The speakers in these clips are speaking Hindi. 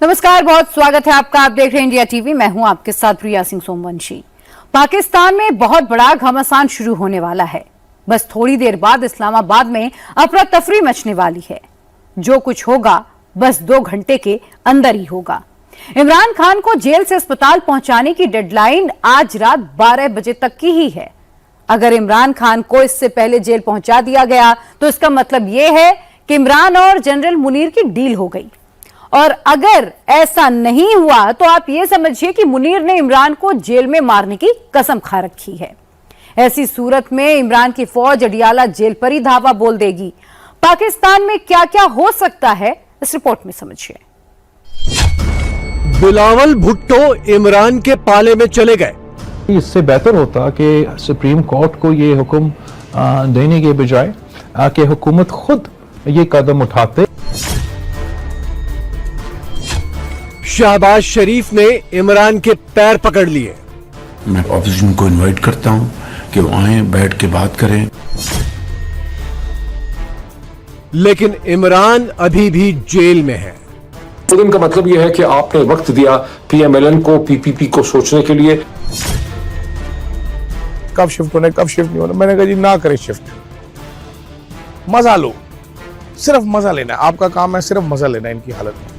नमस्कार, बहुत स्वागत है आपका। आप देख रहे हैं इंडिया टीवी। मैं हूं आपके साथ प्रिया सिंह सोमवंशी। पाकिस्तान में बहुत बड़ा घमासान शुरू होने वाला है। बस थोड़ी देर बाद इस्लामाबाद में अफरा तफरी मचने वाली है। जो कुछ होगा बस 2 घंटे के अंदर ही होगा। इमरान खान को जेल से अस्पताल पहुंचाने की डेडलाइन आज रात 12 बजे तक की ही है। अगर इमरान खान को इससे पहले जेल पहुंचा दिया गया तो इसका मतलब यह है कि इमरान और जनरल मुनीर की डील हो गई। और अगर ऐसा नहीं हुआ तो आप यह समझिए कि मुनीर ने इमरान को जेल में मारने की कसम खा रखी है। ऐसी सूरत में इमरान की फौज अडियाला जेल पर ही धावा बोल देगी। पाकिस्तान में क्या क्या हो सकता है, इस रिपोर्ट में समझिए। बिलावल भुट्टो इमरान के पाले में चले गए। इससे बेहतर होता कि सुप्रीम कोर्ट को ये हुक्म देने के बजाय कि हुकूमत खुद ये कदम उठाते। शहबाज शरीफ ने इमरान के पैर पकड़ लिए। मैं ऑपोजिशन को इनवाइट करता हूं कि वो आए, बैठ के बात करें। लेकिन इमरान अभी भी जेल में है। का मतलब यह है कि आपने वक्त दिया पीएमएलएन को, पीपीपी को सोचने के लिए। कब शिफ्ट होने कब शिफ्ट नहीं होना, मैंने कहा जी ना करें शिफ्ट। मजा लो, सिर्फ मजा लेना है। आपका काम है सिर्फ मजा लेना इनकी हालत में।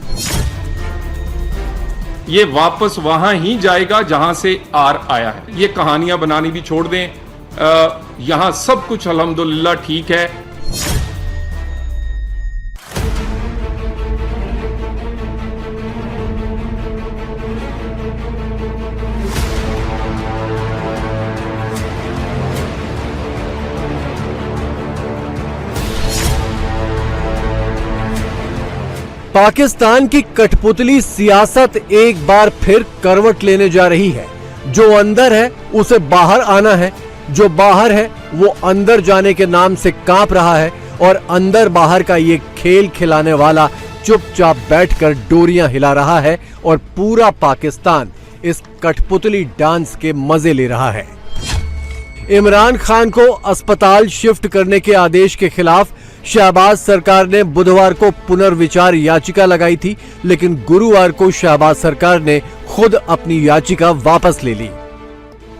ये वापस वहां ही जाएगा जहां से आर आया है। ये कहानियां बनानी भी छोड़ दें। यहां सब कुछ अल्हम्दुलिल्लाह ठीक है। पाकिस्तान की कठपुतली सियासत एक बार फिर करवट लेने जा रही है। जो अंदर है उसे बाहर आना है, जो बाहर है वो अंदर जाने के नाम से कांप रहा है। और अंदर बाहर का ये खेल खिलाने वाला चुपचाप बैठकर डोरियां हिला रहा है और पूरा पाकिस्तान इस कठपुतली डांस के मजे ले रहा है। इमरान खान को अस्पताल शिफ्ट करने के आदेश के खिलाफ शहबाज सरकार ने बुधवार को पुनर्विचार याचिका लगाई थी, लेकिन गुरुवार को शहबाज सरकार ने खुद अपनी याचिका वापस ले ली।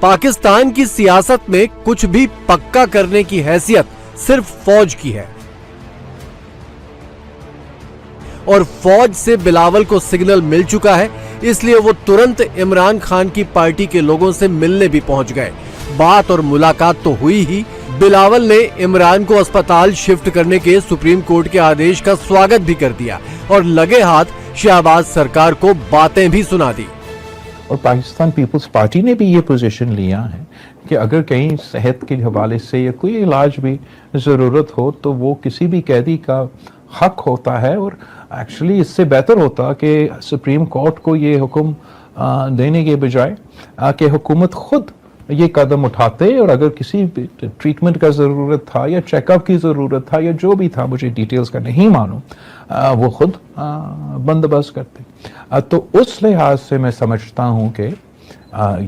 पाकिस्तान की सियासत में कुछ भी पक्का करने की हैसियत सिर्फ फौज की है। और फौज से बिलावल को सिग्नल मिल चुका है, इसलिए वो तुरंत इमरान खान की पार्टी के लोगों से मिलने भी पहुंच गए। बात और मुलाकात तो हुई ही। बिलावल ने इमरान को अस्पताल शिफ्ट करने के सुप्रीम कोर्ट के आदेश का स्वागत भी कर दिया और लगे हाथ शहबाज सरकार को बातें भी सुना दी। और पाकिस्तान पीपल्स पार्टी ने भी ये पोजीशन लिया है कि अगर कहीं सेहत के हवाले से या कोई इलाज भी ज़रूरत हो तो वो किसी भी कैदी का हक होता है। और एक्चुअली इससे बेहतर होता कि सुप्रीम कोर्ट को ये हुक्म देने के बजाय कि हुकूमत खुद ये कदम उठाते। और अगर किसी भी ट्रीटमेंट का ज़रूरत था या चेकअप की ज़रूरत था या जो भी था, मुझे डिटेल्स का नहीं मालूम, वो खुद बंदोबस्त करते। तो उस लिहाज से मैं समझता हूँ कि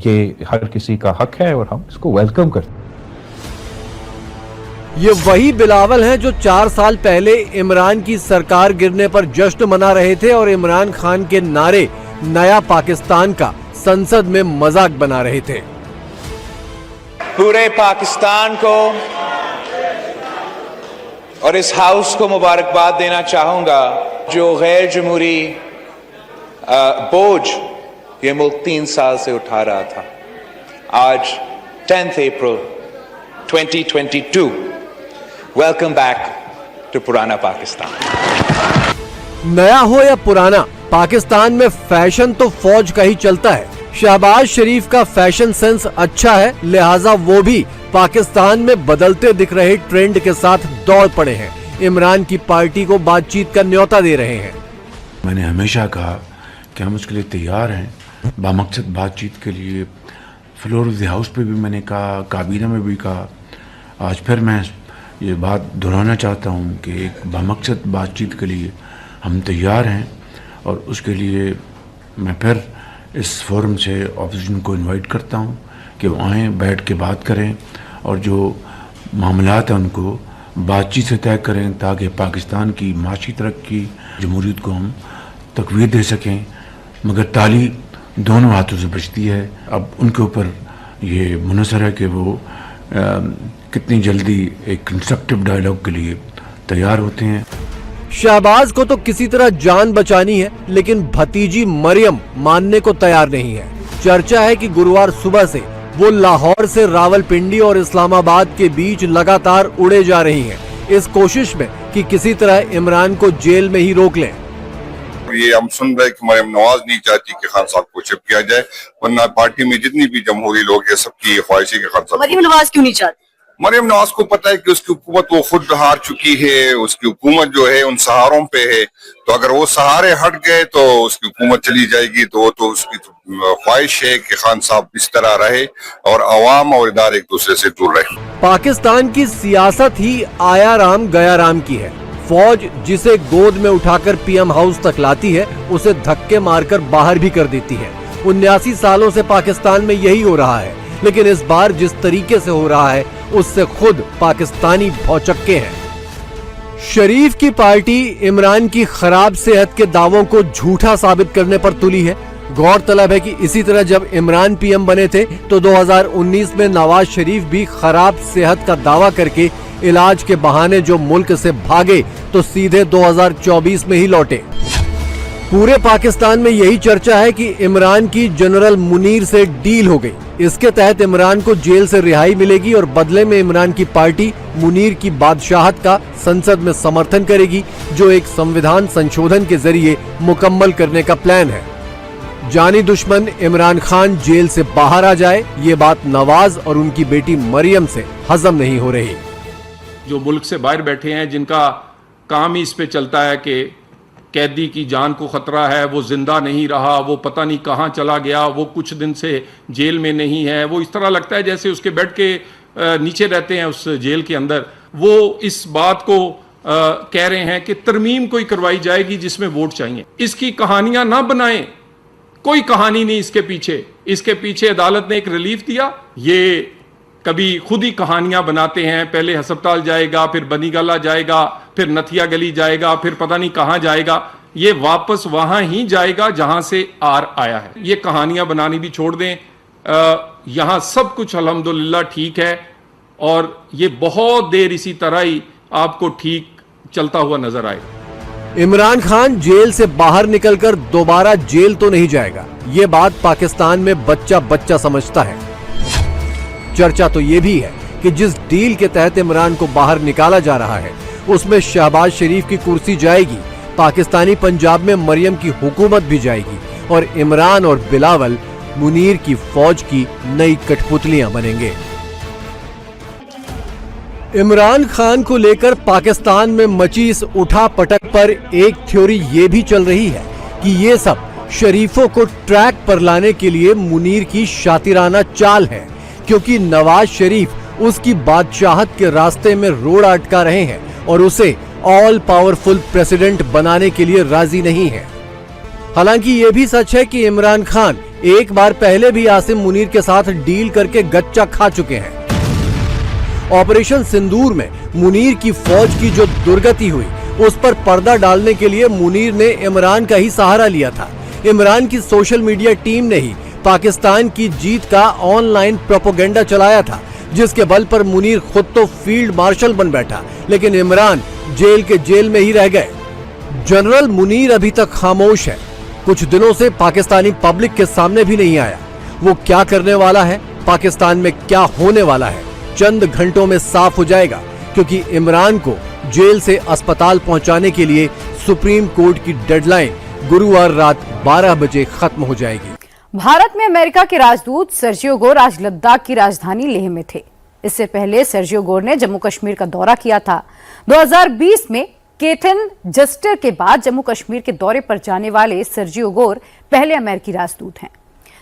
ये हर किसी का हक है और हम इसको वेलकम करते। ये वही बिलावल हैं जो 4 साल पहले इमरान की सरकार गिरने पर जश्न मना रहे थे और इमरान खान के नारे नया पाकिस्तान का संसद में मजाक बना रहे थे। पूरे पाकिस्तान को और इस हाउस को मुबारकबाद देना चाहूंगा जो गैर जमहूरी बोझ ये मुल्क 3 साल से उठा रहा था। आज 10 अप्रैल 2022, वेलकम बैक टू पुराना पाकिस्तान। नया हो या पुराना, पाकिस्तान में फैशन तो फौज का ही चलता है। शहबाज शरीफ का फैशन सेंस अच्छा है, लिहाजा वो भी पाकिस्तान में बदलते दिख रहे ट्रेंड के साथ दौड़ पड़े हैं। इमरान की पार्टी को बातचीत का न्योता दे रहे हैं। मैंने हमेशा कहा कि हम उसके लिए तैयार हैं, बामकसद बातचीत के लिए। फ्लोर ऑफ द हाउस पे भी मैंने कहा, काबीना में भी कहा। आज फिर मैं ये बात दोहराना चाहता हूँ कि एक बामकसद बातचीत के लिए हम तैयार हैं। और उसके लिए मैं फिर इस फोरम से ऑपोजिशन को इनवाइट करता हूं कि वो आएँ, बैठ के बात करें और जो मामलात हैं उनको बातचीत से तय करें, ताकि पाकिस्तान की माशी तरक्की, जमहूरियत को हम तकवीर दे सकें, मगर ताली दोनों हाथों से बजती है। अब उनके ऊपर ये मुनसर है कि वो कितनी जल्दी एक कंस्ट्रक्टिव डायलॉग के लिए तैयार होते हैं। शहबाज को तो किसी तरह जान बचानी है, लेकिन भतीजी मरियम मानने को तैयार नहीं है। चर्चा है कि गुरुवार सुबह से वो लाहौर से रावलपिंडी और इस्लामाबाद के बीच लगातार उड़े जा रही हैं, इस कोशिश में कि किसी तरह इमरान को जेल में ही रोक लें। ये हम सुन रहे कि मरियम नवाज नहीं चाहती कि खान साहब को चिप किया जाए, वरना पार्टी में जितनी भी जमहूरी लोग हैं सबकी ये ख्वाहिश है कि खान साहब। मरियम नवाज क्यों नहीं चाहती? मरियम नवाज को पता है कि उसकी हुकूमत वो खुद हार चुकी है, उसकी हुकूमत जो है उन सहारों पे है, तो अगर वो सहारे हट गए तो उसकी हुकूमत चली जाएगी। तो उसकी ख्वाहिश है कि खान साहब इस तरह रहे और अवाम और इदारे एक दूसरे से दूर रहे। पाकिस्तान की सियासत ही आया राम गया राम की है। फौज जिसे गोद में उठाकर पीएम हाउस तक लाती है, उसे धक्के मारकर बाहर भी कर देती है। 79 सालों से पाकिस्तान में यही हो रहा है, लेकिन इस बार जिस तरीके से हो रहा है उससे खुद पाकिस्तानी भौचक्के हैं। शरीफ की पार्टी इमरान की खराब सेहत के दावों को झूठा साबित करने पर तुली है। गौरतलब है कि इसी तरह जब इमरान पीएम बने थे तो 2019 में नवाज शरीफ भी खराब सेहत का दावा करके इलाज के बहाने जो मुल्क से भागे तो सीधे 2024 में ही लौटे। पूरे पाकिस्तान में यही चर्चा है कि इमरान की जनरल मुनीर से डील हो गई। इसके तहत इमरान को जेल से रिहाई मिलेगी और बदले में इमरान की पार्टी मुनीर की बादशाहत का संसद में समर्थन करेगी, जो एक संविधान संशोधन के जरिए मुकम्मल करने का प्लान है। जानी दुश्मन इमरान खान जेल से बाहर आ जाए, ये बात नवाज और उनकी बेटी मरियम से हजम नहीं हो रही। जो मुल्क से बाहर बैठे हैं, जिनका काम ही इस पे चलता है कि कैदी की जान को खतरा है, वो जिंदा नहीं रहा, वो पता नहीं कहाँ चला गया, वो कुछ दिन से जेल में नहीं है, वो इस तरह लगता है जैसे उसके बेड के नीचे रहते हैं उस जेल के अंदर। वो इस बात को कह रहे हैं कि तरमीम कोई करवाई जाएगी जिसमें वोट चाहिए। इसकी कहानियां ना बनाएं, कोई कहानी नहीं इसके पीछे। इसके पीछे अदालत ने एक रिलीफ दिया, ये कभी खुद ही कहानियां बनाते हैं। पहले हस्पताल जाएगा, फिर बनीगाला जाएगा, फिर नथिया गली जाएगा, फिर पता नहीं कहां जाएगा। ये वापस वहां ही जाएगा जहां से आया है। ये कहानियां बनानी भी छोड़ दें। यहां सब कुछ अल्हम्दुलिल्लाह ठीक है और ये बहुत देर इसी तरह ही आपको ठीक चलता हुआ नजर आएगा। इमरान खान जेल से बाहर निकलकर दोबारा जेल तो नहीं जाएगा, ये बात पाकिस्तान में बच्चा बच्चा समझता है। चर्चा तो ये भी है कि जिस डील के तहत इमरान को बाहर निकाला जा रहा है उसमें शहबाज शरीफ की कुर्सी जाएगी, पाकिस्तानी पंजाब में मरियम की हुकूमत भी जाएगी और इमरान और बिलावल मुनीर की फौज की नई कठपुतलियां बनेंगे। इमरान खान को लेकर पाकिस्तान में मची इस उठापटक पर एक थ्योरी ये भी चल रही है कि ये सब शरीफों को ट्रैक पर लाने के लिए मुनीर की शातिराना चाल है, क्योंकि नवाज शरीफ उसकी बादशाहत के रास्ते में रोड अटका रहे हैं और उसे ऑल पावरफुल प्रेसिडेंट बनाने के लिए राजी नहीं है। हालांकि ये भी सच है कि इमरान खान एक बार पहले भी आसिम मुनीर के साथ डील करके गच्चा खा चुके हैं। ऑपरेशन सिंदूर में मुनीर की फौज की जो दुर्गति हुई उस पर पर्दा डालने के लिए मुनीर ने इमरान का ही सहारा लिया था। इमरान की सोशल मीडिया टीम ने ही पाकिस्तान की जीत का ऑनलाइन प्रोपेगेंडा चलाया था, जिसके बल पर मुनीर खुद तो फील्ड मार्शल बन बैठा, लेकिन इमरान जेल के जेल में ही रह गए। जनरल मुनीर अभी तक खामोश है, कुछ दिनों से पाकिस्तानी पब्लिक के सामने भी नहीं आया। वो क्या करने वाला है, पाकिस्तान में क्या होने वाला है, चंद घंटों में साफ हो जाएगा, क्योंकि इमरान को जेल से अस्पताल पहुंचाने के लिए सुप्रीम कोर्ट की डेडलाइन गुरुवार रात 12 बजे खत्म हो जाएगी। भारत में अमेरिका के राजदूत सर्जियो गोर आज लद्दाख की राजधानी लेह में थे। इससे पहले सर्जियो गोर ने जम्मू कश्मीर का दौरा किया था। 2020 में केथन जस्टर के बाद जम्मू कश्मीर के दौरे पर जाने वाले सर्जियो गोर पहले अमेरिकी राजदूत हैं।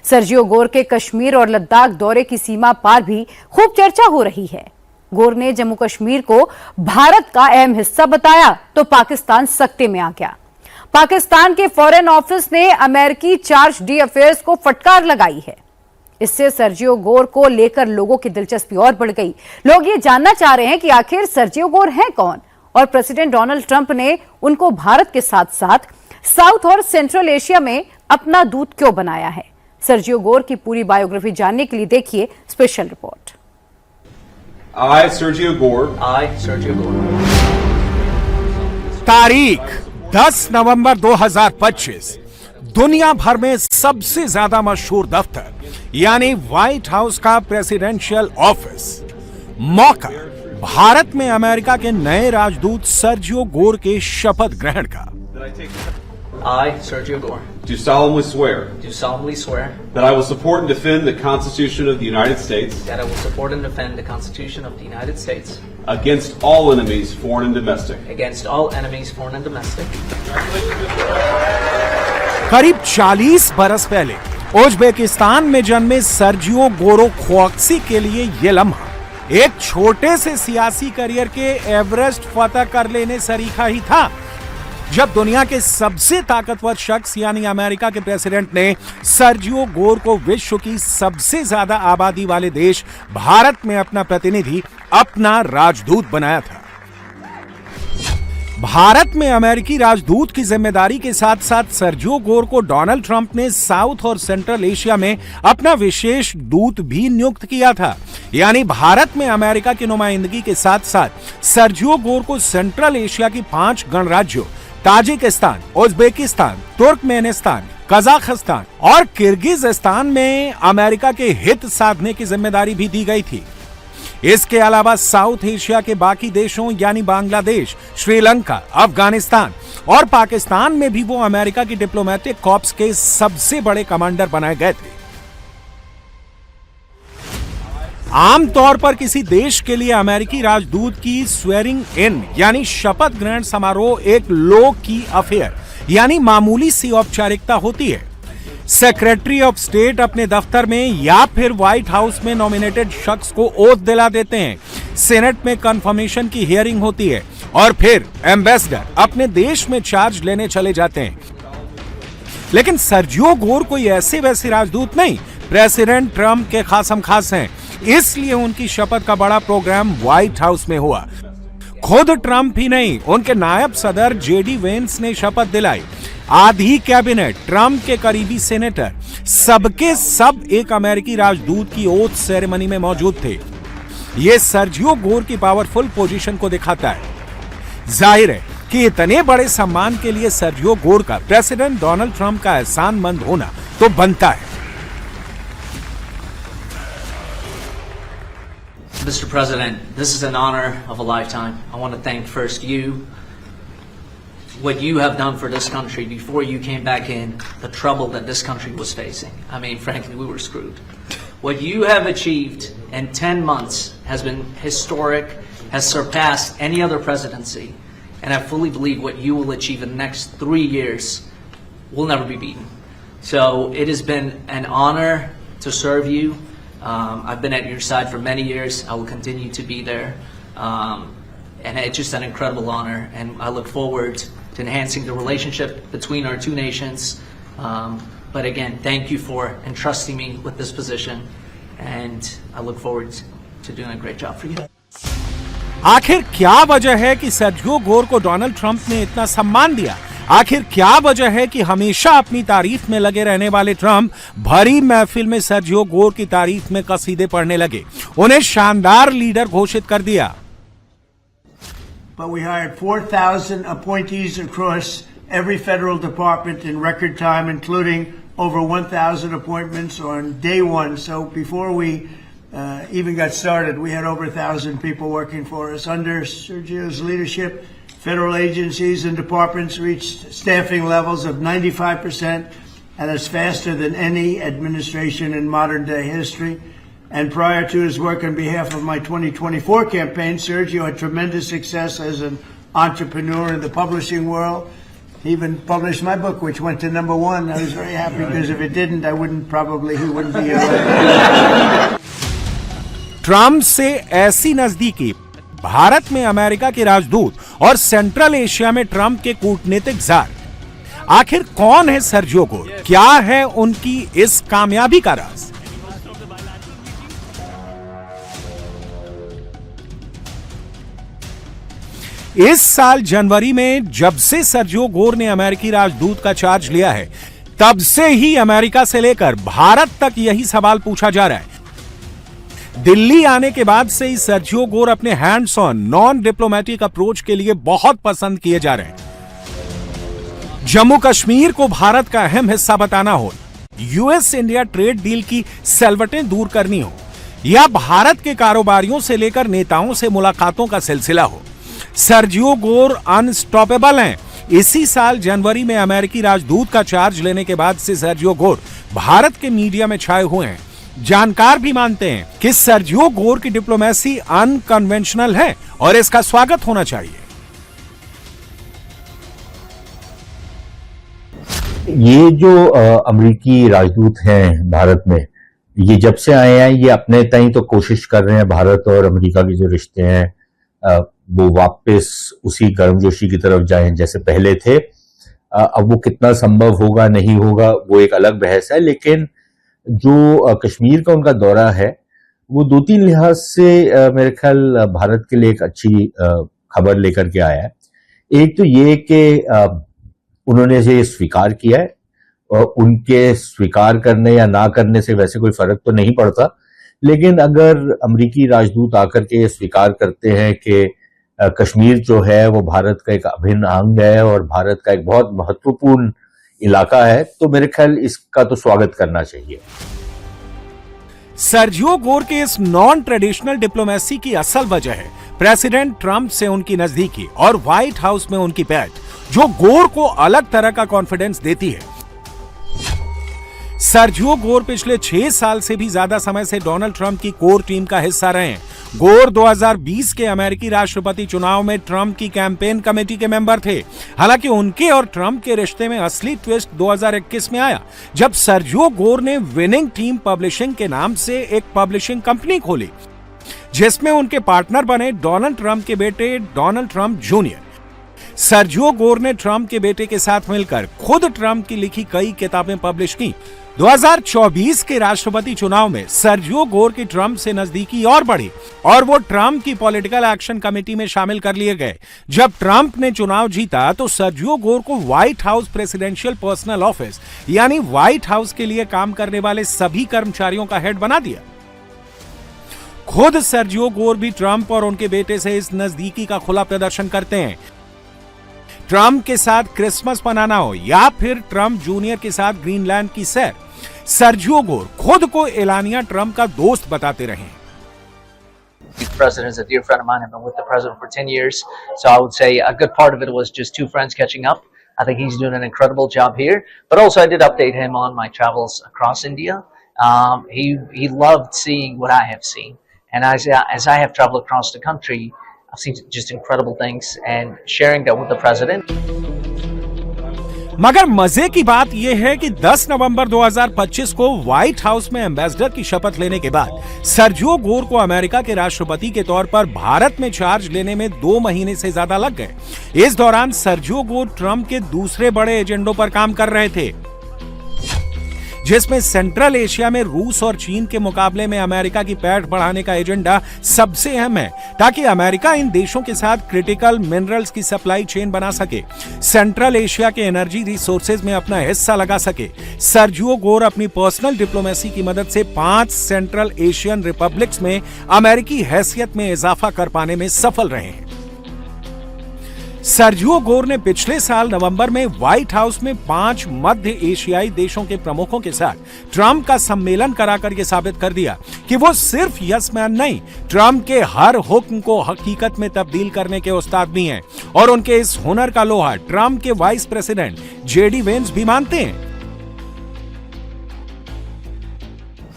सर्जियो गोर के कश्मीर और लद्दाख दौरे की सीमा पार भी खूब चर्चा हो रही है। गोर ने जम्मू कश्मीर को भारत का अहम हिस्सा बताया तो पाकिस्तान सकते में आ गया। पाकिस्तान के फॉरेन ऑफिस ने अमेरिकी चार्ज डी अफेयर्स को फटकार लगाई है। इससे सर्जियो गोर को लेकर लोगों की दिलचस्पी और बढ़ गई। लोग ये जानना चाह रहे हैं कि आखिर सर्जियो गोर हैं कौन और प्रेसिडेंट डोनाल्ड ट्रंप ने उनको भारत के साथ साथ साउथ और सेंट्रल एशिया में अपना दूत क्यों बनाया है? सर्जियो गोर की पूरी बायोग्राफी जानने के लिए देखिए special report. I, Sergio Gore. तारीख 10 नवंबर 2025। दुनिया भर में सबसे ज्यादा मशहूर दफ्तर यानी व्हाइट हाउस का प्रेसिडेंशियल ऑफिस। मौका भारत में अमेरिका के नए राजदूत सर्जियो गोर के शपथ ग्रहण का। I, Sergio Gore. Do solemnly swear That I will support and defend the Constitution of the United States that I will support and defend the Constitution of the United States against all enemies, foreign and domestic. against all enemies, foreign and domestic. करीब 40 बरस पहले उज्बेकिस्तान में जन्मे सर्जियो गोरोख्वाक्सी के लिए ये लम्हा एक छोटे से सियासी करियर के एवरेस्ट फतह कर लेने सरीखा ही था, जब दुनिया के सबसे ताकतवर शख्स यानी अमेरिका के प्रेसिडेंट ने सर्जियो गोर को विश्व की सबसे ज्यादा आबादी वाले देश भारत में अपना प्रतिनिधि, अपना राजदूत बनाया था। भारत में अमेरिकी राजदूत की जिम्मेदारी के साथ साथ सर्जियो गोर को डोनाल्ड ट्रंप ने साउथ और सेंट्रल एशिया में अपना विशेष दूत भी नियुक्त किया था। यानी भारत में अमेरिका की नुमाइंदगी के साथ साथ सर्जियो गोर को सेंट्रल एशिया की 5 गणराज्यों ताजिकिस्तान, उज्बेकिस्तान, तुर्कमेनिस्तान, कजाकिस्तान और किर्गिजिस्तान में अमेरिका के हित साधने की जिम्मेदारी भी दी गई थी। इसके अलावा साउथ एशिया के बाकी देशों यानी बांग्लादेश, श्रीलंका, अफगानिस्तान और पाकिस्तान में भी वो अमेरिका की डिप्लोमेटिक कॉर्प्स के सबसे बड़े कमांडर बनाए गए थे। आमतौर पर किसी देश के लिए अमेरिकी राजदूत की स्वेरिंग इन यानी शपथ ग्रहण समारोह एक लो की अफेयर यानी मामूली सी औपचारिकता होती है। सेक्रेटरी ऑफ स्टेट अपने दफ्तर में या फिर व्हाइट हाउस में नॉमिनेटेड शख्स को ओथ दिला देते हैं, सेनेट में कंफर्मेशन की हियरिंग होती है और फिर एम्बेसडर अपने देश में चार्ज लेने चले जाते हैं। लेकिन सर्जियो गोर कोई ऐसे वैसे राजदूत नहीं, प्रेसिडेंट ट्रंप के खासम खास हैं, इसलिए उनकी शपथ का बड़ा प्रोग्राम व्हाइट हाउस में हुआ। खुद ट्रंप ही नहीं, उनके नायब सदर जेडी वेंस ने शपथ दिलाई। आधी कैबिनेट, ट्रंप के करीबी सेनेटर, सबके सब एक अमेरिकी राजदूत की ओथ सेरेमनी में मौजूद थे। यह सर्जियो गोर की पावरफुल पोजीशन को दिखाता है। जाहिर है कि इतने बड़े सम्मान के लिए सर्जियो गोर का प्रेसिडेंट डोनाल्ड ट्रंप का एहसानमंद होना तो बनता है। Mr. President, this is an honor of a lifetime. I want to thank first you, what you have done for this country before you came back in, the trouble that this country was facing. I mean, frankly, we were screwed. What you have achieved in 10 months has been historic, has surpassed any other presidency, and I fully believe what you will achieve in the next 3 years will never be beaten. So it has been an honor to serve you. I've been at your side for many years. I will continue to be there. And it's just an incredible honor. And I look forward to enhancing the relationship between our two nations. But again, thank you for entrusting me with this position. And I look forward to doing a great job for you. आखिर क्या वजह है कि सर्जियो गोर को डोनाल्ड ट्रंप ने इतना सम्मान दिया? आखिर क्या वजह है कि हमेशा अपनी तारीफ में लगे रहने वाले ट्रंप भरी महफिल में सर्जियो गोर की तारीफ में कसीदे पढ़ने लगे, उन्हें शानदार लीडर घोषित कर दिया। But we hired 4,000 appointees across every federal department in record time, including over 1,000 appointments on day one. So before we even got started, we had over 1,000 people working for us. Under Sergio's leadership, federal agencies and departments reached staffing levels of 95%, and that's faster than any administration in modern day history. And prior to his work on behalf of my 2024 campaign, Sergio had tremendous success as an entrepreneur in the publishing world. He even published my book, which went to #1. I was very happy because if it didn't, he wouldn't be here. Trump से ऐसी नजदीकी, भारत में अमेरिका के राजदूत और सेंट्रल एशिया में ट्रंप के कूटनीतिक जार। आखिर कौन है सर्जियो गोर? क्या है उनकी इस कामयाबी का राज? इस साल जनवरी में जब से सर्जियो गोर ने अमेरिकी राजदूत का चार्ज लिया है, तब से ही अमेरिका से लेकर भारत तक यही सवाल पूछा जा रहा है। दिल्ली आने के बाद से ही सर्जियो गोर अपने hands on non diplomatic approach के लिए बहुत पसंद किए जा रहे हैं। जम्मू कश्मीर को भारत का अहम हिस्सा बताना हो, यूएस इंडिया ट्रेड डील की सलवटें दूर करनी हो, या भारत के कारोबारियों से लेकर नेताओं से मुलाकातों का सिलसिला हो, सर्जियो गोर अनस्टॉपेबल हैं। इसी साल जनवरी में अमेरिकी राजदूत का चार्ज लेने के बाद से सर्जियो गोर भारत के मीडिया में छाए हुए हैं। जानकार भी मानते हैं कि सर्जियो गोर की डिप्लोमेसी अनकन्वेंशनल है और इसका स्वागत होना चाहिए। ये जो अमेरिकी राजदूत हैं भारत में, ये जब से आए हैं ये अपने तय तो कोशिश कर रहे हैं भारत और अमेरिका के जो रिश्ते हैं वो वापस उसी गर्मजोशी की तरफ जाएं जैसे पहले थे। अब वो कितना संभव होगा नहीं होगा वो एक अलग बहस है, लेकिन जो कश्मीर का उनका दौरा है वो 2-3 लिहाज से मेरे ख्याल भारत के लिए एक अच्छी खबर लेकर के आया है। एक तो ये कि उन्होंने ये स्वीकार किया है, और उनके स्वीकार करने या ना करने से वैसे कोई फर्क तो नहीं पड़ता, लेकिन अगर अमेरिकी राजदूत आकर के स्वीकार करते हैं कि कश्मीर जो है वो भारत का एक अभिन्न अंग है और भारत का एक बहुत महत्वपूर्ण इलाका है, तो मेरे ख्याल इसका तो स्वागत करना चाहिए। सर्जियो गोर के इस नॉन ट्रेडिशनल डिप्लोमेसी की असल वजह है प्रेसिडेंट ट्रंप से उनकी नजदीकी और व्हाइट हाउस में उनकी बैठ, जो गोर को अलग तरह का कॉन्फिडेंस देती है। सर्जियो गोर पिछले 6 साल से भी ज्यादा समय से डोनाल्ड ट्रंप की कोर टीम का हिस्सा रहे हैं। गोर 2020 के अमेरिकी राष्ट्रपति चुनाव में ट्रंप की कैंपेन कमेटी के मेंबर थे। हालांकि उनके और ट्रंप के रिश्ते में असली ट्विस्ट 2021 में आया, जब सर्जियो गोर ने विनिंग टीम पब्लिशिंग के नाम से एक पब्लिशिंग कंपनी खोली, जिसमें उनके पार्टनर बने डोनाल्ड ट्रंप के बेटे Donald Trump junior. Sergio Gor ने ट्रंप के बेटे के साथ मिलकर खुद ट्रंप की लिखी कई किताबें पब्लिश की। 2024 के राष्ट्रपति चुनाव में सर्जियो गोर की ट्रंप से नजदीकी और बढ़ी और वो ट्रंप की पॉलिटिकल एक्शन कमेटी में शामिल कर लिए गए। जब ट्रंप ने चुनाव जीता तो सर्जियो गोर को white house presidential personal office यानी व्हाइट हाउस के लिए काम करने वाले सभी कर्मचारियों का हेड बना दिया। खुद सर्जियो गोर भी ट्रंप और उनके बेटे से इस नजदीकी का खुला प्रदर्शन करते हैं। ट्रंप के साथ क्रिसमस मनाना हो या फिर ट्रंप जूनियर के साथ ग्रीनलैंड की सैर, सर्जियो गोर खुद को एलानिया ट्रंप का दोस्त बताते रहे। The president is a dear friend of mine. I've been with the president for 10 years. So I would say a good part of it was just two friends catching up. I think he's doing an incredible job here. But also I did update him on my travels across India. He loved seeing what I have seen. And as I have traveled across the country, I've seen just incredible things and sharing that with the president. मगर मजे की बात यह है कि 10 नवंबर 2025 को व्हाइट हाउस में एम्बेसडर की शपथ लेने के बाद सर्जियो गोर को अमेरिका के राष्ट्रपति के तौर पर भारत में चार्ज लेने में 2 महीने से ज्यादा लग गए। इस दौरान सर्जियो गोर ट्रंप के दूसरे बड़े एजेंडों पर काम कर रहे थे, जिसमें सेंट्रल एशिया में रूस और चीन के मुकाबले में अमेरिका की पैठ बढ़ाने का एजेंडा सबसे अहम है, ताकि अमेरिका इन देशों के साथ क्रिटिकल मिनरल्स की सप्लाई चेन बना सके, सेंट्रल एशिया के एनर्जी रिसोर्सेज में अपना हिस्सा लगा सके। सर्जियो गोर अपनी पर्सनल डिप्लोमेसी की मदद से 5 सेंट्रल एशियन रिपब्लिक्स में अमेरिकी हैसियत में इजाफा कर पाने में सफल रहे हैं। सर्जियो गोर ने पिछले साल नवंबर में व्हाइट हाउस में 5 मध्य एशियाई देशों के प्रमुखों के साथ ट्रंप का सम्मेलन कराकर यह साबित कर दिया कि वो सिर्फ यस मैन नहीं, ट्रंप के हर हुक्म को हकीकत में तब्दील करने के उस्ताद भी हैं और उनके इस हुनर का लोहा ट्रंप के वाइस प्रेसिडेंट जेडी वेंस भी मानते हैं।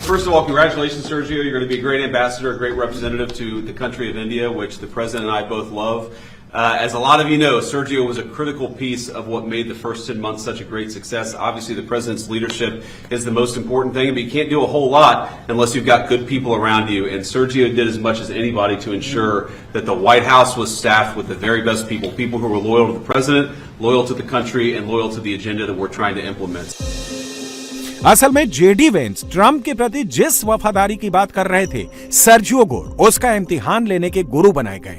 First of all, congratulations, Sergio. You're going to be a great ambassador, a great representative to the country of India, which the president and I both love. As a lot of you know, Sergio was a critical piece of what made the first 10 months such a great success. Obviously, the president's leadership is the most important thing, but you can't do a whole lot unless you've got good people around you. And Sergio did as much as anybody to ensure that the White House was staffed with the very best people, people who were loyal to the president, loyal to the country, and loyal to the agenda that we're trying to implement. असल में जेडी वेंस ट्रंप के प्रति जिस वफादारी की बात कर रहे थे, सर्जियो गोर उसका इम्तिहान लेने के गुरु बनाए गए।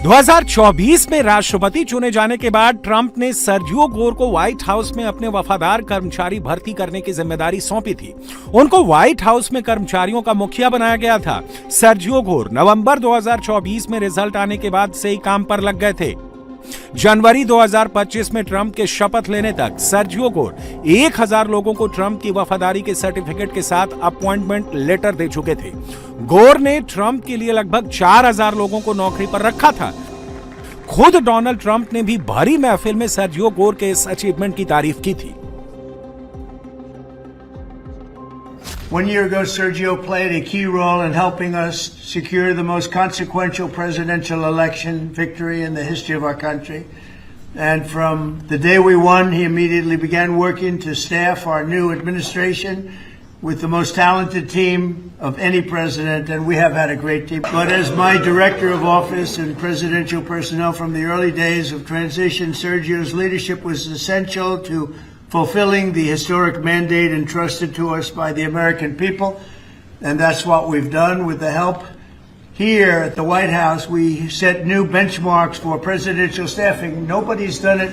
2024 में राष्ट्रपति चुने जाने के बाद ट्रंप ने सर्जियो गोर को व्हाइट हाउस में अपने वफादार कर्मचारी भर्ती करने की जिम्मेदारी सौंपी थी। उनको व्हाइट हाउस में कर्मचारियों का मुखिया बनाया गया था। सर्जियो गोर नवंबर 2024 में रिजल्ट आने के बाद से ही काम पर लग गए थे। जनवरी 2025 में ट्रंप के शपथ लेने तक सर्जियो गोर 1000 लोगों को ट्रंप की वफादारी के सर्टिफिकेट के साथ अपॉइंटमेंट लेटर दे चुके थे। गोर ने ट्रंप के लिए लगभग 4000 लोगों को नौकरी पर रखा था। खुद डोनाल्ड ट्रंप ने भी भरी महफिल में सर्जियो गोर के इस अचीवमेंट की तारीफ की थी। 1 year ago, Sergio played a key role in helping us secure the most consequential presidential election victory in the history of our country. And from the day we won, he immediately began working to staff our new administration with the most talented team of any president, and we have had a great team. But as my director of office and presidential personnel from the early days of transition, Sergio's leadership was essential to fulfilling the historic mandate entrusted to us by the American people, and that's what we've done. With the help here at the White House, we set new benchmarks for presidential staffing. Nobody's done it.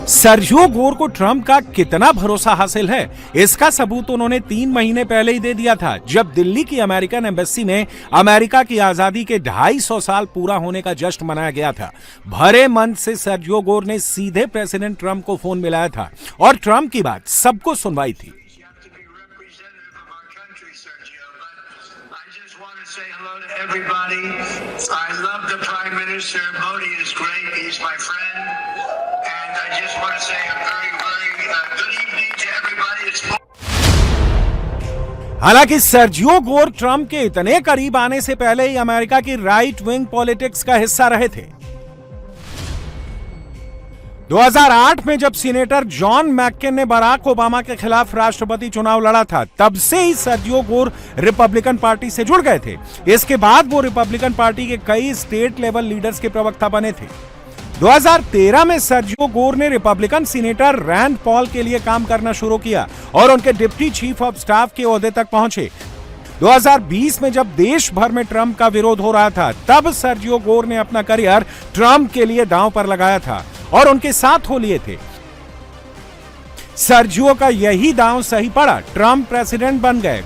Sergio Gor को ट्रंप का कितना भरोसा हासिल है, इसका सबूत उन्होंने 3 महीने पहले ही दे दिया था, जब दिल्ली की अमेरिकन एम्बेसी में अमेरिका की आजादी के 250 साल पूरा होने का जश्न मनाया गया था। भरे मन से सर्जियो गोर ने सीधे प्रेसिडेंट ट्रंप को फोन मिलाया था और ट्रंप की बात सबको सुनवाई थी। Everybody, I love the Prime Minister. Modi is great. He's my friend. And I just want to say a very, very good evening to everybody. It's हालांकि सर्जियो गोर ट्रंप के इतने करीब आने से पहले ही अमेरिका की राइट विंग पॉलिटिक्स का हिस्सा रहे थे। 2008 में जब सीनेटर जॉन मैक्केन ने बराक ओबामा के खिलाफ राष्ट्रपति चुनाव लड़ा था, तब से ही सर्जियो गोर रिपब्लिकन पार्टी से जुड़ गए थे। इसके बाद वो रिपब्लिकन पार्टी के कई स्टेट लेवल लीडर्स के प्रवक्ता बने थे। 2013 में सर्जियो गोर ने रिपब्लिकन सीनेटर रैंड पॉल के लिए काम करना शुरू किया और उनके डिप्टी चीफ ऑफ स्टाफ के ओहदे तक पहुंचे। 2020 में जब देश भर में ट्रंप का विरोध हो रहा था, तब सर्जियो गोर ने अपना करियर ट्रंप के लिए दांव पर लगाया था और उनके साथ हो लिए थे। सर्जियो का यही दांव सही पड़ा, ट्रंप प्रेसिडेंट बन गए।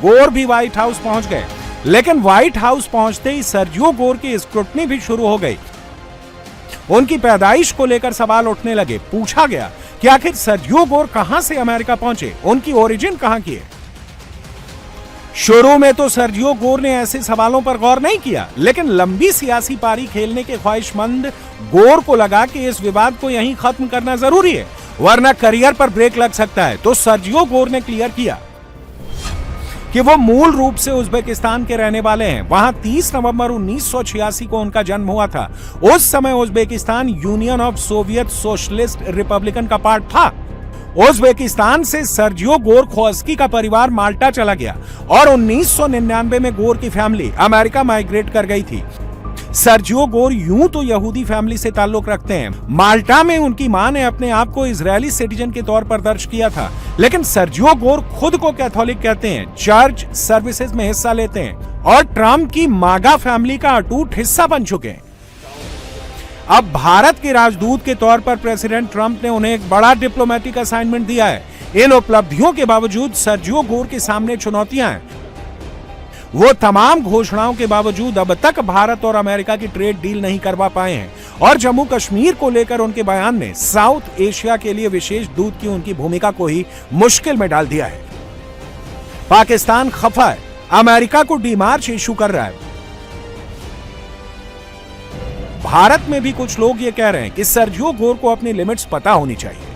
गोर भी व्हाइट हाउस पहुंच गए, लेकिन व्हाइट हाउस पहुंचते ही सर्जियो गोर की स्क्रूटनी भी शुरू हो गई। उनकी पैदाइश को लेकर सवाल उठने लगे। पूछा गया कि आखिर सर्जियो गोर कहां से अमेरिका पहुंचे, उनकी ओरिजिन कहां की है। शुरू में तो सर्जियो गोर ने ऐसे सवालों पर गौर नहीं किया, लेकिन लंबी सियासी पारी खेलने के ख्वाहिशमंद गोर को लगा कि इस विवाद को यहीं खत्म करना जरूरी है, वरना करियर पर ब्रेक लग सकता है। तो सर्जियो गोर ने क्लियर किया कि वो मूल रूप से उज्बेकिस्तान के रहने वाले हैं। वहां 30 नवंबर 1986 को उनका जन्म हुआ था। उस समय Uzbekistan union of Soviet socialist Republican का पार्ट था। उज्बेकिस्तान से सर्जियो गोर खोस्की का परिवार माल्टा चला गया और 1999 में गोर की फैमिली अमेरिका माइग्रेट कर गई थी। सर्जियो गोर यूं तो यहूदी फैमिली से ताल्लुक रखते हैं। माल्टा में उनकी मां ने अपने आप को इजरायली सिटीजन के तौर पर दर्ज किया था, लेकिन सर्जियो गोर खुद को कैथोलिक कहते हैं, चर्च सर्विसेज में हिस्सा लेते हैं और ट्रंप की मागा फैमिली का अटूट हिस्सा बन चुके हैं। अब भारत के राजदूत के तौर पर प्रेसिडेंट ट्रंप ने उन्हें एक बड़ा डिप्लोमेटिक असाइनमेंट दिया है। इन उपलब्धियों के बावजूद सर्जियो गोर के सामने चुनौतियां हैं। वो तमाम घोषणाओं के बावजूद अब तक भारत और अमेरिका की ट्रेड डील नहीं करवा पाए हैं और जम्मू कश्मीर को लेकर उनके बयान ने साउथ एशिया के लिए विशेष दूत की उनकी भूमिका को ही मुश्किल में डाल दिया है। पाकिस्तान खफा है, अमेरिका को डीमार्च इशू कर रहा है। भारत में भी कुछ लोग ये कह रहे हैं कि सर्जियो गोर को अपनी लिमिट्स पता होनी चाहिए।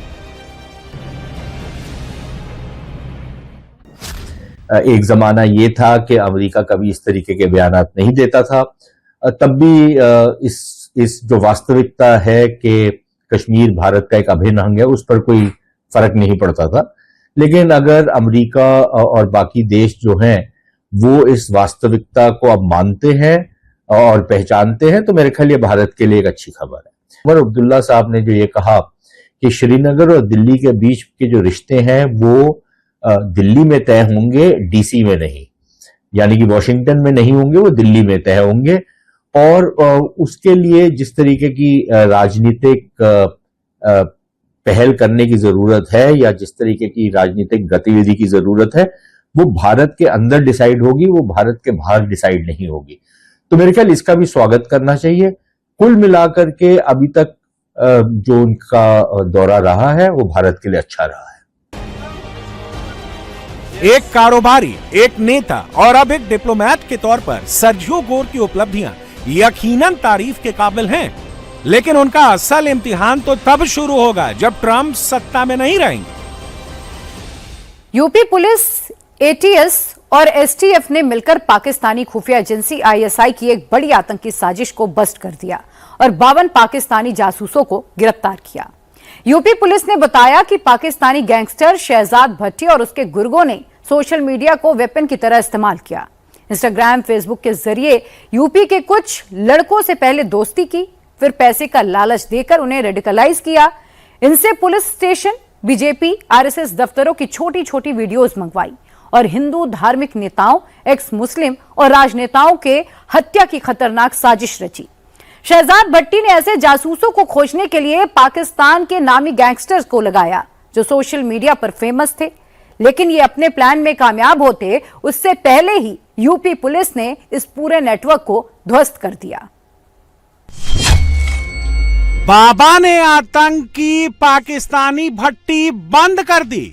एक जमाना ये था कि अमेरिका कभी इस तरीके के बयानात नहीं देता था। तब भी इस जो वास्तविकता है कि कश्मीर भारत का एक अभिन्न अंग है, उस पर कोई फर्क नहीं पड़ता था। लेकिन अगर अमेरिका और बाकी देश जो हैं वो इस वास्तविकता को अब मानते हैं और पहचानते हैं, तो मेरे ख्याल ये भारत के लिए एक अच्छी खबर है। उमर अब्दुल्ला साहब ने जो ये कहा कि श्रीनगर और दिल्ली के बीच के जो रिश्ते हैं वो दिल्ली में तय होंगे, डीसी में नहीं, यानी कि वॉशिंगटन में नहीं होंगे, वो दिल्ली में तय होंगे। और उसके लिए जिस तरीके की राजनीतिक पहल करने की जरूरत है या जिस तरीके की राजनीतिक गतिविधि की जरूरत है, वो भारत के अंदर डिसाइड होगी, वो भारत के बाहर डिसाइड नहीं होगी। तो मेरे ख्याल इसका भी स्वागत करना चाहिए। कुल मिलाकर के अभी तक जो उनका दौरा रहा है वो भारत के लिए अच्छा रहा है। एक कारोबारी, एक नेता और अब एक डिप्लोमेट के तौर पर सर्जियो गोर की उपलब्धियां यकीनन तारीफ के काबिल हैं, लेकिन उनका असल इम्तिहान तो तब शुरू होगा जब ट्रंप सत्ता में नहीं रहेंगे। यूपी पुलिस, एटीएस और एसटीएफ ने मिलकर पाकिस्तानी खुफिया एजेंसी आईएसआई की एक बड़ी आतंकी साजिश को बस्ट कर दिया और 52 पाकिस्तानी जासूसों को गिरफ्तार किया। यूपी पुलिस ने बताया कि पाकिस्तानी गैंगस्टर शहजाद भट्टी और उसके गुर्गों ने सोशल मीडिया को वेपन की तरह इस्तेमाल किया। इंस्टाग्राम, फेसबुक के जरिए यूपी के कुछ लड़कों से पहले दोस्ती की, फिर पैसे का लालच देकर उन्हें रेडिकलाइज किया। इनसे पुलिस स्टेशन, बीजेपी, आरएसएस दफ्तरों की छोटी छोटी वीडियोस मंगवाई और हिंदू धार्मिक नेताओं, एक्स मुस्लिम और राजनेताओं के हत्या की खतरनाक साजिश रची। शहजाद भट्टी ने ऐसे जासूसों को खोजने के लिए पाकिस्तान के नामी गैंगस्टर्स को लगाया जो सोशल मीडिया पर फेमस थे, लेकिन ये अपने प्लान में कामयाब होते उससे पहले ही यूपी पुलिस ने इस पूरे नेटवर्क को ध्वस्त कर दिया। बाबा ने आतंकी पाकिस्तानी भट्टी बंद कर दी।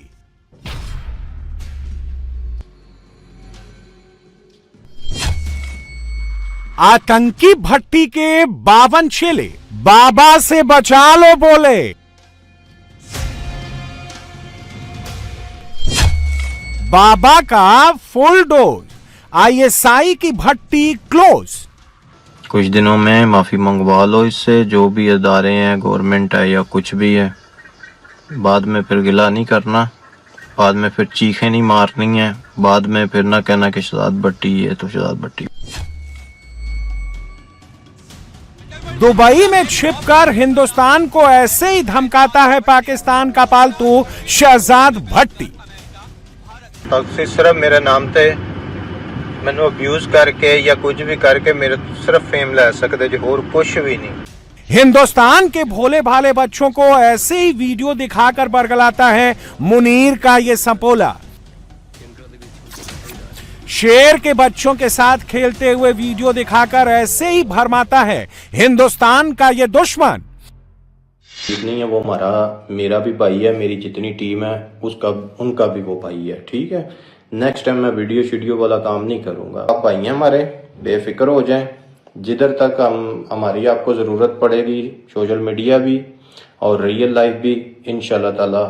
आतंकी भट्टी के 52 चेले बाबा से बचा लो बोले। बाबा का फुल डोज, आईएसआई की भट्टी क्लोज। कुछ दिनों में माफी मंगवा लो इससे, जो भी अदारे हैं, गवर्नमेंट है या कुछ भी है। बाद में फिर गिला नहीं करना, बाद में फिर चीखें नहीं मारनी है, बाद में फिर ना कहना कि शहजाद भट्टी है तो शहजाद भट्टी। दुबई में छिपकर हिंदुस्तान को ऐसे ही धमकाता है पाकिस्तान का पालतू शहजाद भट्टी। सिर्फ मेरे नाम ते मैंने अब्यूज करके या कुछ भी करके मेरे सिर्फ फेम ले सकते जो और कुछ भी नहीं। हिंदुस्तान के भोले भाले बच्चों को ऐसे ही वीडियो दिखाकर बरगलाता है मुनीर का ये संपोला। शेर के बच्चों के साथ खेलते हुए वीडियो दिखाकर ऐसे ही भरमाता है हिंदुस्तान का ये दुश्मन। नहीं है, वो मेरा भी भाई है, मेरी जितनी टीम है उसका उनका भी वो भाई है, ठीक है। नेक्स्ट टाइम मैं वीडियो शीडियो वाला काम नहीं करूंगा। आप भाई हैं हमारे, बेफिक्र हो जाएं। जिधर तक हमारी आपको जरूरत पड़ेगी, सोशल मीडिया भी और रियल लाइफ भी, इंशाल्लाह ताला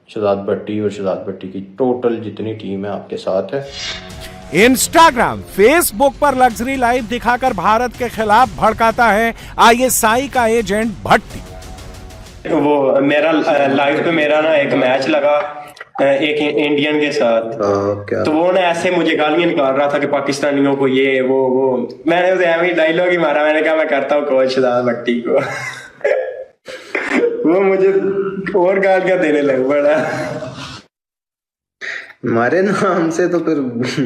शहजाद भट्टी और शहजाद भट्टी की टोटल जितनी टीम है आपके साथ है। इंस्टाग्राम, फेसबुक पर लग्जरी लाइफ दिखाकर भारत के खिलाफ भड़काता है आईएसआई का एजेंट भट्टी। वो मेरा लाइव पे मेरा ना एक मैच लगा एक इंडियन के साथ, तो वो ना ऐसे मुझे गालियां निकाल रहा था कि पाकिस्तानियों को ये वो मैंने उसे ऐसे ही डायलॉग ही मारा। मैंने कहा मैं करता हूँ कोच शहजाद भट्टी को। वो मुझे और गालियां देने लग पड़ा। हमारे नाम से तो फिर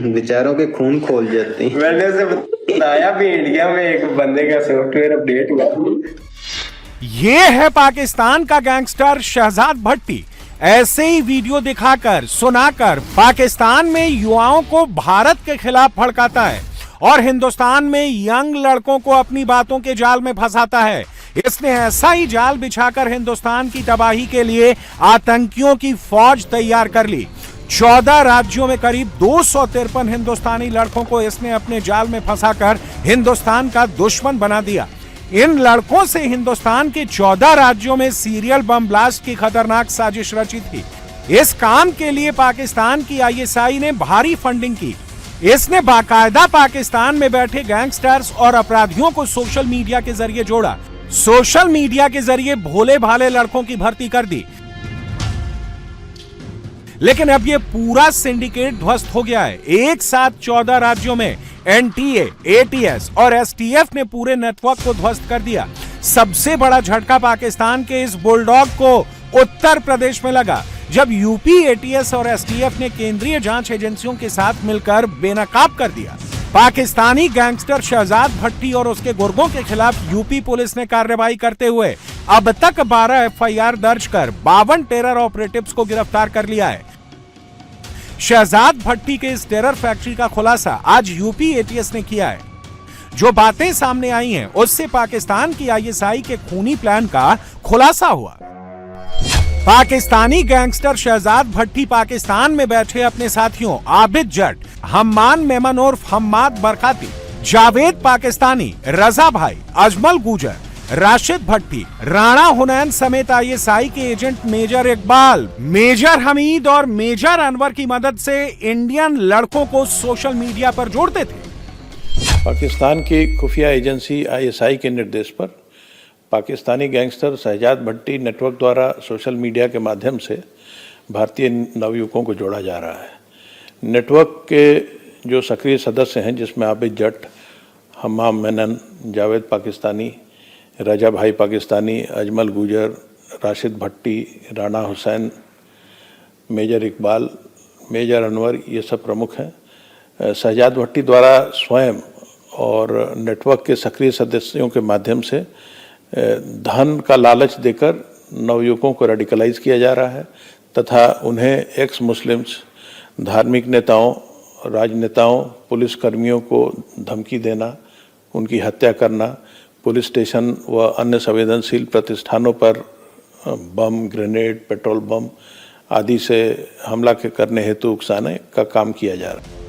बेचारों के खून खोल जाते हैं। मैंने उसे बताया भी इंडिया में एक बंदे का सॉफ्टवेयर अपडेट हुआ। ये है पाकिस्तान का गैंगस्टर शहजाद भट्टी। ऐसे ही वीडियो दिखाकर, सुनाकर पाकिस्तान में युवाओं को भारत के खिलाफ भड़काता है और हिंदुस्तान में यंग लड़कों को अपनी बातों के जाल में फंसाता है। इसने ऐसा ही जाल बिछाकर हिंदुस्तान की तबाही के लिए आतंकियों की फौज तैयार कर ली। 14 राज्यों में करीब 253 हिंदुस्तानी लड़कों को इसने अपने जाल में फंसाकर हिंदुस्तान का दुश्मन बना दिया। इन लड़कों से हिंदुस्तान के 14 राज्यों में सीरियल बम ब्लास्ट की खतरनाक साजिश रची थी। इस काम के लिए पाकिस्तान की आईएसआई ने भारी फंडिंग की। इसने बाकायदा पाकिस्तान में बैठे गैंगस्टर्स और अपराधियों को सोशल मीडिया के जरिए जोड़ा। सोशल मीडिया के जरिए भोले भाले लड़कों की भर्ती कर दी। लेकिन अब ये पूरा सिंडिकेट ध्वस्त हो गया है। एक साथ 14 राज्यों में एनटीए, एटीएस और एसटीएफ ने पूरे नेटवर्क को ध्वस्त कर दिया। सबसे बड़ा झटका पाकिस्तान के इस बुलडॉग को उत्तर प्रदेश में लगा, जब यूपी एटीएस और एसटीएफ ने केंद्रीय जांच एजेंसियों के साथ मिलकर बेनकाब कर दिया। पाकिस्तानी गैंगस्टर शहजाद भट्टी और उसके गुर्गों के खिलाफ यूपी पुलिस ने कार्रवाई करते हुए अब तक 12 एफआईआर दर्ज कर 52 टेरर ऑपरेटिव्स को गिरफ्तार कर लिया है। शहजाद भट्टी के इस टेरर फैक्ट्री का खुलासा आज यूपी एटीएस ने किया है। जो बातें सामने आई हैं उससे पाकिस्तान की आईएसआई के खूनी प्लान का खुलासा हुआ। पाकिस्तानी गैंगस्टर शहजाद भट्टी पाकिस्तान में बैठे अपने साथियों आबिद जट, हम्मान मेमन उर्फ हम्माद बरकाती, जावेद पाकिस्तानी, रजा भाई, अजमल गुजर, राशिद भट्टी, राणा हुनैन समेत आईएसआई के agent major Iqbal, major Hamid और मेजर अनवर की मदद से इंडियन लड़कों को सोशल मीडिया पर जोड़ते थे। पाकिस्तान की खुफिया एजेंसी आईएसआई के निर्देश पर पाकिस्तानी गैंगस्टर शहजाद भट्टी नेटवर्क द्वारा सोशल मीडिया के माध्यम से भारतीय नवयुवकों को जोड़ा जा रहा है। नेटवर्क के जो सक्रिय सदस्य हैं जिसमें आबिद जट, हम्माम मेनन, जावेद पाकिस्तानी, रजा भाई पाकिस्तानी, अजमल गुजर, राशिद भट्टी, राणा हुसैन, मेजर इकबाल, मेजर अनवर, ये सब प्रमुख हैं। शहजाद भट्टी द्वारा स्वयं और नेटवर्क के सक्रिय सदस्यों के माध्यम से धन का लालच देकर नवयुवकों को रेडिकलाइज किया जा रहा है तथा उन्हें एक्स मुस्लिम्स, धार्मिक नेताओं, राजनेताओं, पुलिस कर्मियों को धमकी देना, उनकी हत्या करना, पुलिस स्टेशन व अन्य संवेदनशील प्रतिष्ठानों पर बम, ग्रेनेड, पेट्रोल बम आदि से हमला करने हेतु उकसाने का काम किया जा रहा है।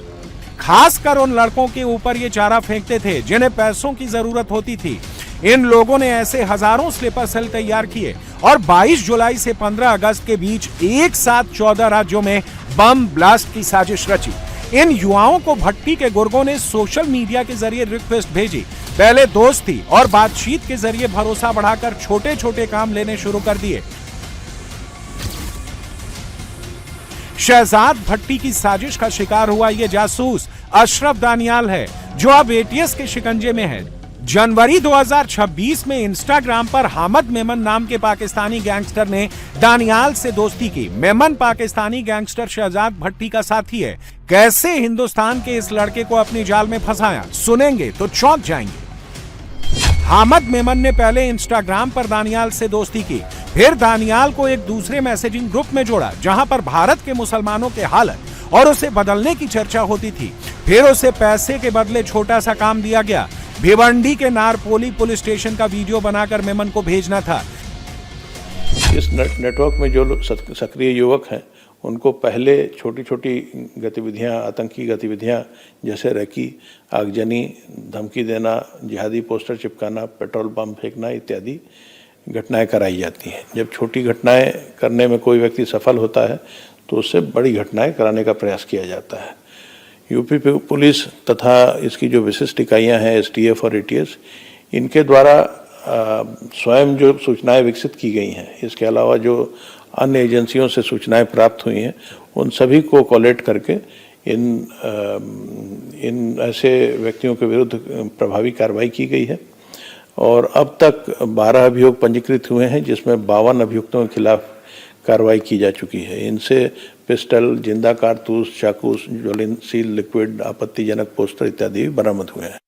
खासकर उन लड़कों के ऊपर ये चारा फेंकते थे जिन्हें पैसों की जरूरत होती थी। इन लोगों ने ऐसे हजारों स्लीपर सेल तैयार किए और 22 जुलाई से 15 अगस्त के बीच एक साथ 14 राज्यों में बम ब्लास्ट की साजिश रची। इन युवाओं को भट्टी के गुर्गों ने सोशल मीडिया के जरिए रिक्वेस्ट भेजी। पहले दोस्ती और बातचीत के जरिए भरोसा बढ़ाकर छोटे छोटे काम लेने शुरू कर दिए। शहजाद भट्टी की साजिश का शिकार हुआ ये जासूस अशरफ दानियाल है जो अब एटीएस के शिकंजे में है। जनवरी 2026 में इंस्टाग्राम पर हामिद मेमन नाम के पाकिस्तानी गैंगस्टर ने दानियाल से दोस्ती की। मेमन पाकिस्तानी गैंगस्टर शहजाद भट्टी का साथी है। कैसे हिंदुस्तान के इस लड़के को अपनी जाल में फंसाया, सुनेंगे तो चौंक जाएंगे। हामिद मेमन ने पहले इंस्टाग्राम पर दानियाल से दोस्ती की, फिर दानियाल को एक दूसरे मैसेजिंग ग्रुप में जोड़ा जहां पर भारत के मुसलमानों के हालत और उसे बदलने की चर्चा होती थी। फिर उसे पैसे के बदले छोटा सा काम दिया गया। भिवंडी के नारपोली पुलिस स्टेशन का वीडियो बनाकर मेमन को भेजना था। इस नेटवर्क में जो सक्रिय युवक हैं उनको पहले छोटी छोटी गतिविधियां, आतंकी गतिविधियां जैसे रैकी, आगजनी, धमकी देना, जिहादी पोस्टर चिपकाना, पेट्रोल बम फेंकना इत्यादि घटनाएं कराई जाती हैं। जब छोटी घटनाएं करने में कोई व्यक्ति सफल होता है तो उससे बड़ी घटनाएं कराने का प्रयास किया जाता है। यूपी पुलिस तथा इसकी जो विशिष्ट इकाइयां हैं एसटीएफ और एटीएस, इनके द्वारा स्वयं जो सूचनाएं विकसित की गई हैं, इसके अलावा जो अन्य एजेंसियों से सूचनाएं प्राप्त हुई हैं, उन सभी को कोलेक्ट करके इन ऐसे व्यक्तियों के विरुद्ध प्रभावी कार्रवाई की गई है और अब तक 12 अभियोग पंजीकृत हुए हैं जिसमें 52 अभियुक्तों के खिलाफ कार्रवाई की जा चुकी है। इनसे पिस्टल, जिंदा कारतूस, चाकू, ज्वलनशील लिक्विड, आपत्तिजनक पोस्टर इत्यादि बरामद हुए हैं।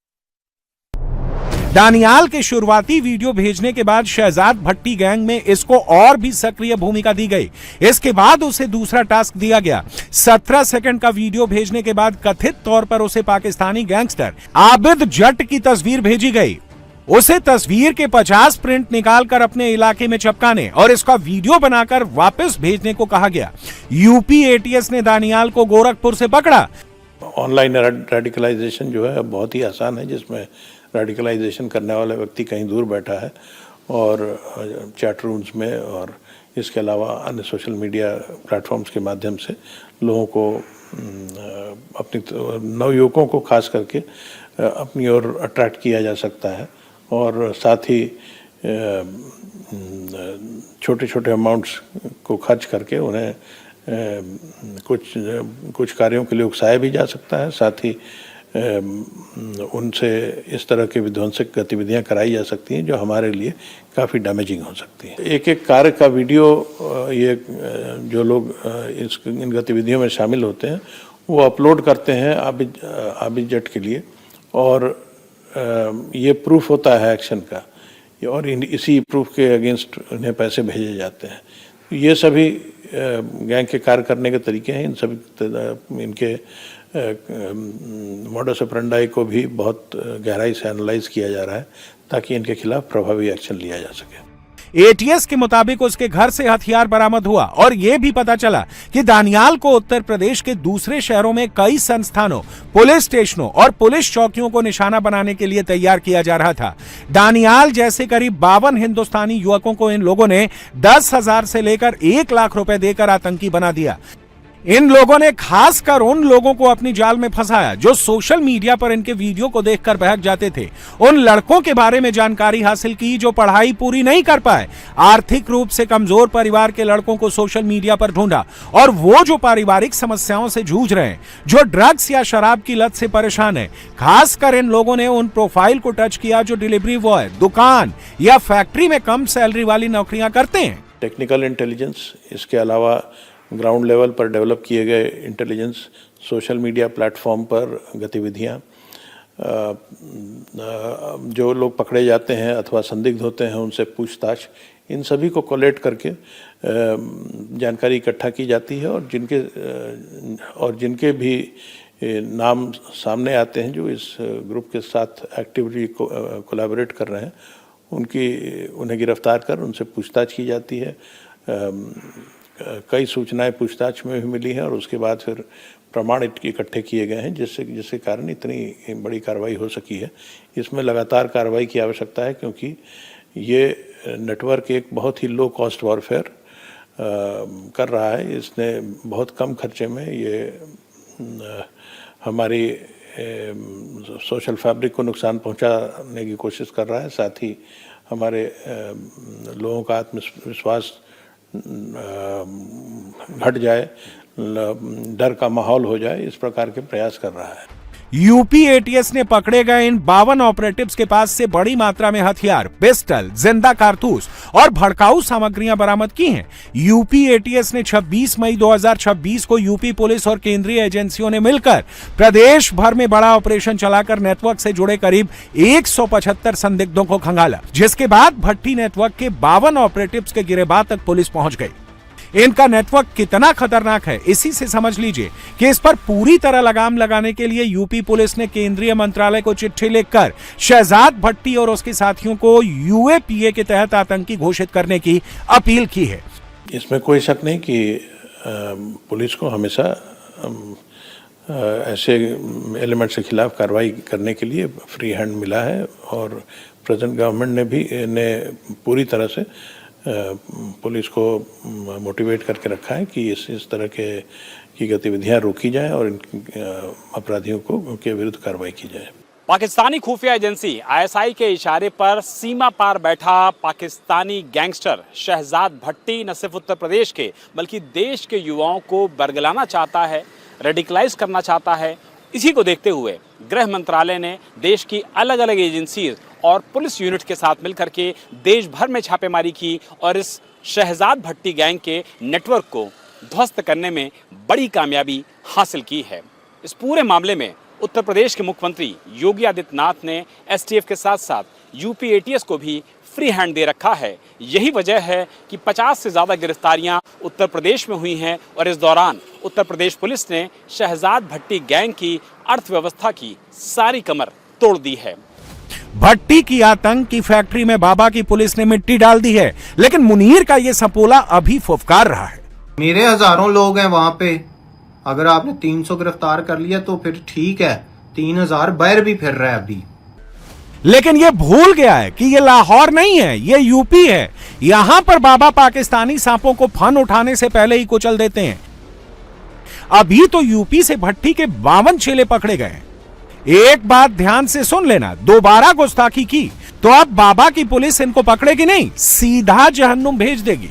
दानियाल के शुरुआती वीडियो भेजने के बाद शहजाद भट्टी गैंग में इसको और भी सक्रिय भूमिका दी गई। इसके बाद उसे दूसरा टास्क दिया गया। 17 सेकंड का वीडियो भेजने के बाद कथित तौर पर उसे पाकिस्तानी गैंगस्टर आबिद जट की तस्वीर भेजी गई। उसे तस्वीर के 50 प्रिंट निकालकर अपने इलाके में चिपकाने और इसका वीडियो बनाकर वापस भेजने को कहा गया। यूपी एटीएस ने दानियाल को गोरखपुर से पकड़ा। ऑनलाइन रेडिकलाइजेशन जो है बहुत ही आसान है, जिसमें रेडिकलाइजेशन करने वाला व्यक्ति कहीं दूर बैठा है और चैट रूम्स में और इसके अलावा अन्य सोशल मीडिया प्लेटफॉर्म्स के माध्यम से लोगों को अपनी नवयुवकों को खास करके अपनी ओर अट्रैक्ट किया जा सकता है और साथ ही छोटे छोटे अमाउंट्स को खर्च करके उन्हें कुछ कार्यों के लिए उकसाया भी जा सकता है। साथ ही उनसे इस तरह की विध्वंसक गतिविधियां कराई जा सकती हैं जो हमारे लिए काफ़ी डैमेजिंग हो सकती हैं। एक एक कार्य का वीडियो ये जो लोग इन गतिविधियों में शामिल होते हैं वो अपलोड करते हैं आबिद जट के लिए, और ये प्रूफ होता है एक्शन का, और इसी प्रूफ के अगेंस्ट उन्हें पैसे भेजे जाते हैं। ये सभी गैंग के कार्य करने के तरीके हैं। इन सभी इनके मॉडस ऑपरेंडाई को भी बहुत गहराई से एनालाइज किया जा रहा है ताकि इनके खिलाफ प्रभावी एक्शन लिया जा सके। एटीएस के मुताबिक उसके घर से हथियार बरामद हुआ और यह भी पता चला कि दानियाल को उत्तर प्रदेश के दूसरे शहरों में कई संस्थानों, पुलिस स्टेशनों और पुलिस चौकियों को निशाना बनाने के लिए तैयार किया जा रहा था। दानियाल जैसे करीब 52 हिंदुस्तानी युवकों को इन लोगों ने 10,000 से लेकर 1 लाख रुपए देकर आतंकी बना दिया। इन लोगों ने खासकर उन लोगों को अपनी जाल में फंसाया जो सोशल मीडिया पर इनके वीडियो को देखकर बहक जाते थे। उन लड़कों के बारे में जानकारी हासिल की जो पढ़ाई पूरी नहीं कर पाए। आर्थिक रूप से कमजोर परिवार के लड़कों को सोशल मीडिया पर ढूंढा, और वो जो पारिवारिक समस्याओं से जूझ रहे हैं, जो ड्रग्स या शराब की लत से परेशान है, खासकर इन लोगों ने उन प्रोफाइल को टच किया जो डिलीवरी बॉय, दुकान या फैक्ट्री में कम सैलरी वाली नौकरियां करते हैं। टेक्निकल इंटेलिजेंस, इसके अलावा ग्राउंड लेवल पर डेवलप किए गए इंटेलिजेंस, सोशल मीडिया प्लेटफॉर्म पर गतिविधियां, जो लोग पकड़े जाते हैं अथवा संदिग्ध होते हैं उनसे पूछताछ, इन सभी को कोलेक्ट करके जानकारी इकट्ठा की जाती है, और जिनके भी नाम सामने आते हैं जो इस ग्रुप के साथ एक्टिवली कोलैबोरेट कर रहे हैं, उन्हें गिरफ्तार कर उनसे पूछताछ की जाती है। कई सूचनाएं पूछताछ में भी मिली हैं और उसके बाद फिर प्रमाण इकट्ठे किए गए हैं जिसके कारण इतनी बड़ी कार्रवाई हो सकी है। इसमें लगातार कार्रवाई की आवश्यकता है क्योंकि ये नेटवर्क एक बहुत ही लो कॉस्ट वॉरफेयर कर रहा है। इसने बहुत कम खर्चे में ये हमारी सोशल फैब्रिक को नुकसान पहुंचाने की कोशिश कर रहा है, साथ ही हमारे लोगों का आत्मविश्वास घट जाए, डर का माहौल हो जाए, इस प्रकार के प्रयास कर रहा है। यूपी एटीएस ने पकड़े गए इन 52 ऑपरेटिव्स के पास से बड़ी मात्रा में हथियार, पिस्टल, जिंदा कारतूस और भड़काऊ सामग्रियां बरामद की हैं। यूपी एटीएस ने 26 मई 2026 को यूपी पुलिस और केंद्रीय एजेंसियों ने मिलकर प्रदेश भर में बड़ा ऑपरेशन चलाकर नेटवर्क से जुड़े करीब 175 संदिग्धों को खंगाला, जिसके बाद भट्टी नेटवर्क के 52 ऑपरेटिव्स के गिरेबान तक पुलिस पहुंच गई। इनका नेटवर्क कितना खतरनाक है इसी से समझ लीजिए कि इस पर पूरी तरह लगाम लगाने के लिए यूपी पुलिस ने केंद्रीय मंत्रालय को चिट्ठी लिखकर शहजाद भट्टी और उसके साथियों को यूएपीए के तहत आतंकी घोषित करने की अपील की है। इसमें कोई शक नहीं कि पुलिस को हमेशा ऐसे एलिमेंट के खिलाफ कार्रवाई करने के लिए फ्री हैंड मिला है, और प्रेजेंट गवर्नमेंट ने पूरी तरह से पुलिस को मोटिवेट करके रखा है कि इस तरह की गतिविधियां रोकी जाएं और अपराधियों को उनके विरुद्ध कार्रवाई की जाए। पाकिस्तानी खुफिया एजेंसी आईएसआई के इशारे पर सीमा पार बैठा पाकिस्तानी गैंगस्टर शहजाद भट्टी न सिर्फ उत्तर प्रदेश के बल्कि देश के युवाओं को बरगलाना चाहता है, रेडिकलाइज करना चाहता है। इसी को देखते हुए गृह मंत्रालय ने देश की अलग अलग एजेंसीज और पुलिस यूनिट के साथ मिलकर के देश भर में छापेमारी की और इस शहजाद भट्टी गैंग के नेटवर्क को ध्वस्त करने में बड़ी कामयाबी हासिल की है। इस पूरे मामले में उत्तर प्रदेश के मुख्यमंत्री योगी आदित्यनाथ ने एसटीएफ के साथ साथ यूपी एटीएस को भी फ्री हैंड दे रखा है। यही वजह है कि 50 से ज़्यादा गिरफ्तारियां उत्तर प्रदेश में हुई हैं और इस दौरान उत्तर प्रदेश पुलिस ने शहजाद भट्टी गैंग की अर्थव्यवस्था की सारी कमर तोड़ दी है। भट्टी की आतंक की फैक्ट्री में बाबा की पुलिस ने मिट्टी डाल दी है, लेकिन मुनीर का ये सपोला अभी फुफकार रहा है। मेरे हजारों लोग हैं वहां पे, अगर आपने 300 गिरफ्तार कर लिया तो फिर ठीक है, 3000 बाहर भी फिर रहा है अभी। लेकिन ये भूल गया है कि ये लाहौर नहीं है, ये यूपी है। यहां पर बाबा पाकिस्तानी सांपों को फन उठाने से पहले ही कुचल देते हैं। अभी तो यूपी से भट्टी के 52 चेले पकड़े गए। एक बात ध्यान से सुन लेना, दोबारा गुस्ताखी की तो अब बाबा की पुलिस इनको पकड़ेगी नहीं, सीधा जहन्नुम भेज देगी।